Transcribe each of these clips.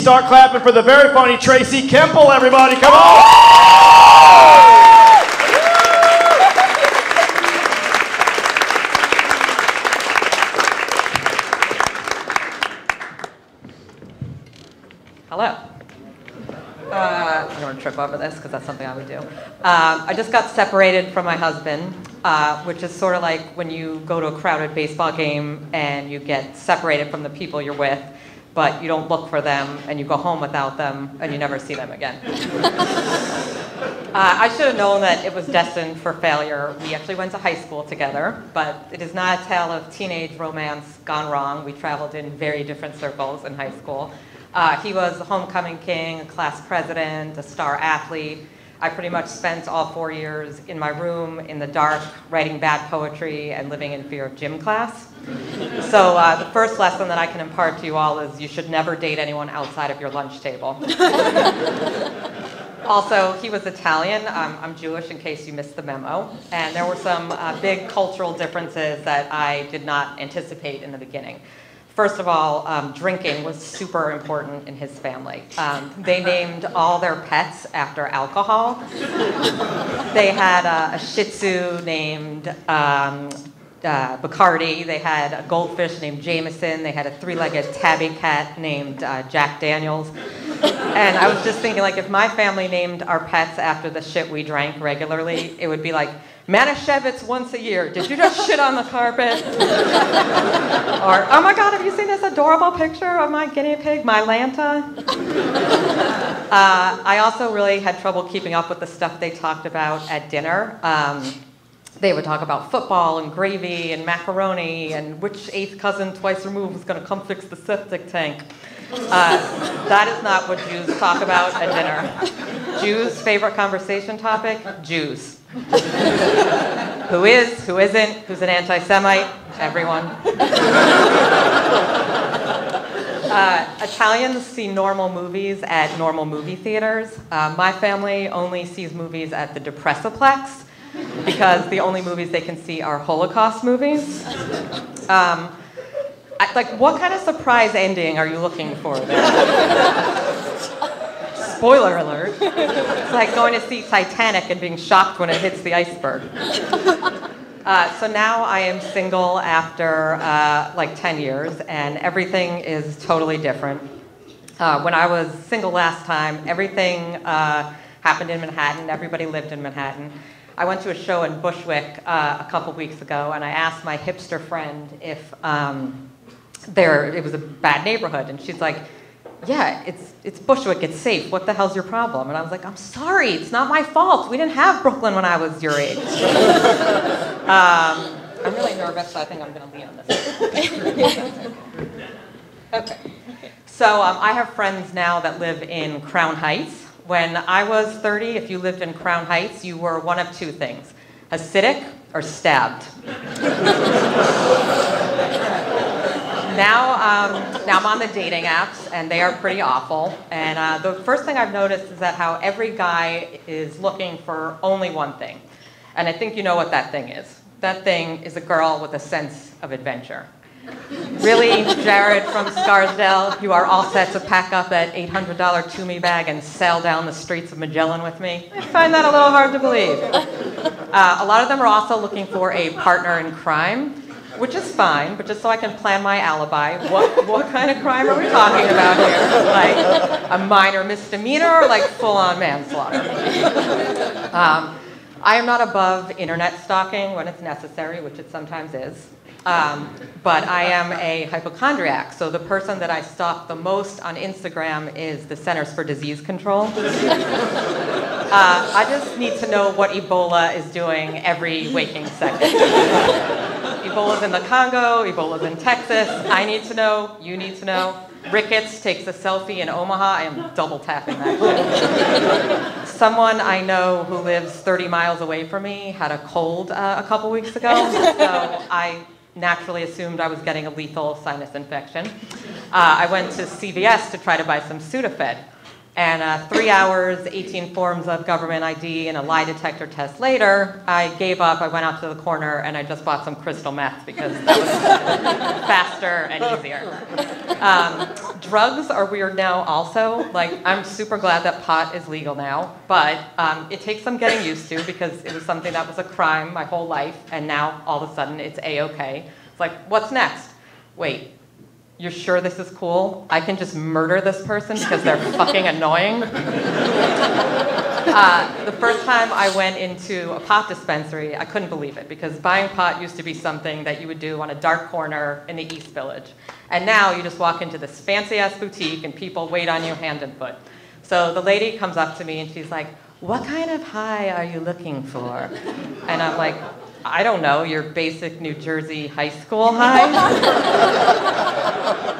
Start clapping for the very funny Traci Kampel, everybody. Come on! Hello. I don't want to trip over this because that's something I would do. I just got separated from my husband, which is sort of like when you go to a crowded baseball game and you get separated from the people you're with, but you don't look for them and you go home without them and you never see them again. I should have known that it was destined for failure. We actually went to high school together, but it is not a tale of teenage romance gone wrong. We traveled in very different circles in high school. He was a homecoming king, a class president, a star athlete. I pretty much spent all 4 years in my room in the dark, writing bad poetry and living in fear of gym class. So the first lesson that I can impart to you all is you should never date anyone outside of your lunch table. Also, he was Italian. I'm Jewish, in case you missed the memo. And there were some big cultural differences that I did not anticipate in the beginning. First of all, drinking was super important in his family. They named all their pets after alcohol. They had a Shih Tzu named Bacardi. They had a goldfish named Jameson. They had a three-legged tabby cat named Jack Daniels. And I was just thinking, like, if my family named our pets after the shit we drank regularly, it would be like, Manischewitz once a year. Did you just shit on the carpet? Or, oh my God, have you seen this adorable picture of my guinea pig, my Lanta? I also really had trouble keeping up with the stuff they talked about at dinner. They would talk about football and gravy and macaroni and which eighth cousin twice removed was going to come fix the septic tank. That is not what Jews talk about at dinner. Jews' favorite conversation topic? Jews. Who is, who isn't, who's an anti-Semite? Everyone. Italians see normal movies at normal movie theaters. My family only sees movies at the Depressiplex because the only movies they can see are Holocaust movies. Like, what kind of surprise ending are you looking for there? Spoiler alert. It's like going to see Titanic and being shocked when it hits the iceberg. So now I am single after like 10 years, and everything is totally different. When I was single last time, everything happened in Manhattan. Everybody lived in Manhattan. I went to a show in Bushwick a couple weeks ago, and I asked my hipster friend if it was a bad neighborhood, and she's like, yeah, it's Bushwick, it's safe. What the hell's your problem? And I was like, I'm sorry, it's not my fault. We didn't have Brooklyn when I was your age. I'm really nervous, so I think I'm going to lean on this. Okay. So I have friends now that live in Crown Heights. When I was 30, if you lived in Crown Heights, you were one of two things: acidic or stabbed. Now I'm on the dating apps, and they are pretty awful. And the first thing I've noticed is that how every guy is looking for only one thing. And I think you know what that thing is. That thing is a girl with a sense of adventure. Really, Jared from Scarsdale, you are all set to pack up that $800 Toomey bag and sail down the streets of Magellan with me? I find that a little hard to believe. A lot of them are also looking for a partner in crime, which is fine, but just so I can plan my alibi, what kind of crime are we talking about here? Like a minor misdemeanor or like full-on manslaughter? I am not above internet stalking when it's necessary, which it sometimes is. But I am a hypochondriac, so the person that I stalk the most on Instagram is the Centers for Disease Control. I just need to know what Ebola is doing every waking second. Ebola's in the Congo, Ebola's in Texas. I need to know, you need to know. Ricketts takes a selfie in Omaha. I am double tapping that shit. Someone I know who lives 30 miles away from me had a cold a couple weeks ago, so I naturally assumed I was getting a lethal sinus infection. I went to CVS to try to buy some Sudafed. And 3 hours, 18 forms of government ID, and a lie detector test later, I gave up. I went out to the corner, and I just bought some crystal meth because that was faster and easier. Drugs are weird now also. Like, I'm super glad that pot is legal now, but it takes some getting used to because it was something that was a crime my whole life, and now all of a sudden it's A-okay. It's like, what's next? Wait. You're sure this is cool? I can just murder this person because they're fucking annoying? The first time I went into a pot dispensary, I couldn't believe it because buying pot used to be something that you would do on a dark corner in the East Village. And now you just walk into this fancy-ass boutique and people wait on you hand and foot. So the lady comes up to me and she's like, "What kind of high are you looking for?" And I'm like, "I don't know, your basic New Jersey high school high?"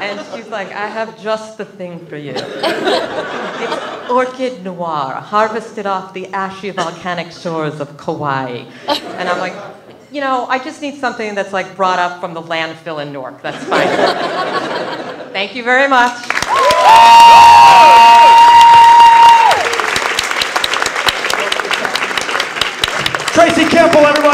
And she's like, "I have just the thing for you. It's orchid noir, harvested off the ashy volcanic shores of Kauai." And I'm like, "You know, I just need something that's like brought up from the landfill in Newark. That's fine." Thank you very much. Traci Kampel, everybody.